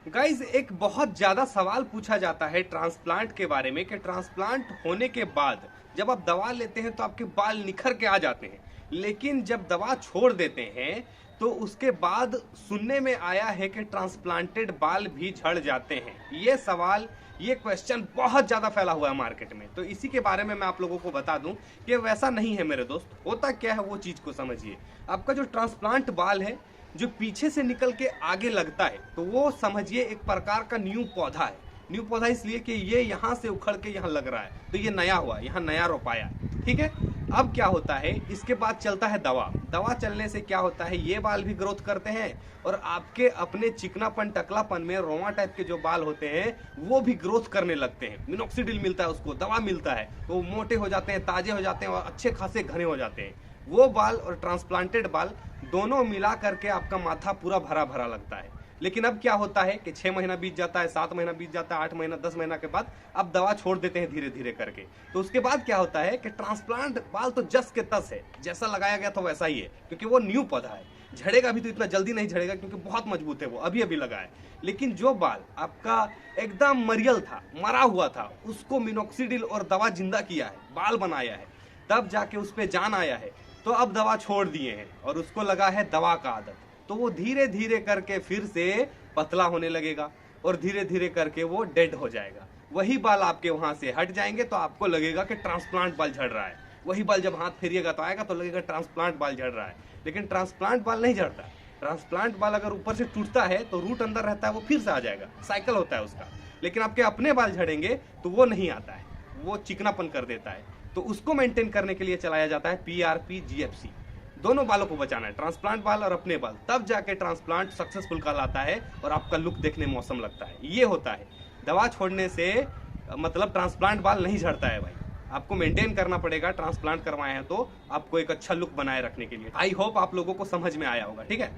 Guys एक बहुत ज्यादा सवाल पूछा जाता है ट्रांसप्लांट के बारे में कि ट्रांसप्लांट होने के बाद जब आप दवा लेते हैं तो आपके बाल निखर के आ जाते हैं, लेकिन जब दवा छोड़ देते हैं तो उसके बाद सुनने में आया है कि ट्रांसप्लांटेड बाल भी झड़ जाते हैं। ये सवाल, ये क्वेश्चन बहुत ज्यादा फैला हुआ है मार्केट में, तो इसी के बारे में मैं आप लोगों को बता दूं कि वैसा नहीं है मेरे दोस्त। होता क्या है वो चीज को समझिए। आपका जो ट्रांसप्लांट बाल है जो पीछे से निकल के आगे लगता है, तो वो समझिए एक प्रकार का न्यू पौधा है। न्यू पौधा इसलिए कि ये यहाँ से उखड़ के यहाँ लग रहा है, तो ये नया हुआ, यहाँ नया रोपाया, ठीक है। अब क्या होता है, इसके बाद चलता है दवा। दवा चलने से क्या होता है, ये बाल भी ग्रोथ करते हैं और आपके अपने चिकनापन टकलापन में रोमा टाइप के जो बाल होते हैं वो भी ग्रोथ करने लगते हैं। मिनोक्सिडिल मिलता है, उसको दवा मिलता है, तो वो मोटे हो जाते हैं, ताजे हो जाते हैं और अच्छे खासे घने हो जाते हैं। वो बाल और ट्रांसप्लांटेड बाल दोनों मिला करके आपका माथा पूरा भरा भरा लगता है। लेकिन अब क्या होता है कि 6 महीना बीत जाता है, 7 महीना बीत जाता है, 8 महीना, 10 महीना के बाद अब दवा छोड़ देते हैं धीरे धीरे करके। तो उसके बाद क्या होता है कि ट्रांसप्लांट बाल तो जस के तस है, जैसा लगाया गया था वैसा ही है, क्योंकि वो न्यू पौधा है। झड़ेगा भी तो इतना जल्दी नहीं झड़ेगा क्योंकि बहुत मजबूत है, वो अभी अभी लगा है। लेकिन जो बाल आपका एकदम मरियल था, मरा हुआ था, उसको मिनोक्सिडिल और दवा जिंदा किया है, बाल बनाया है, तब जाके उस पर जान आया है। तो अब दवा छोड़ दिए हैं और उसको लगा है दवा का आदत, तो वो धीरे धीरे करके फिर से पतला होने लगेगा और धीरे धीरे करके वो डेड हो जाएगा। वही बाल आपके वहां से हट जाएंगे तो आपको लगेगा कि ट्रांसप्लांट बाल झड़ रहा है। वही बाल जब हाथ फेरिएगा तो आएगा तो लगेगा ट्रांसप्लांट बाल झड़ रहा है, लेकिन ट्रांसप्लांट बाल नहीं झड़ता। ट्रांसप्लांट बाल अगर ऊपर से टूटता है तो रूट अंदर रहता है, वो फिर से आ जाएगा, साइकिल होता है उसका। लेकिन आपके अपने बाल झड़ेंगे तो वो नहीं आता है, वो चिकनापन कर देता है। तो उसको मेंटेन करने के लिए चलाया जाता है PRP GFC। दोनों बालों को बचाना है, ट्रांसप्लांट बाल और अपने बाल, तब जाके ट्रांसप्लांट सक्सेसफुल कहलाता है और आपका लुक देखने में मौसम लगता है। ये होता है, दवा छोड़ने से मतलब ट्रांसप्लांट बाल नहीं झड़ता है भाई। आपको मेंटेन करना पड़ेगा, ट्रांसप्लांट करवाए हैं तो आपको एक अच्छा लुक बनाए रखने के लिए। आई होप आप लोगों को समझ में आया होगा, ठीक है।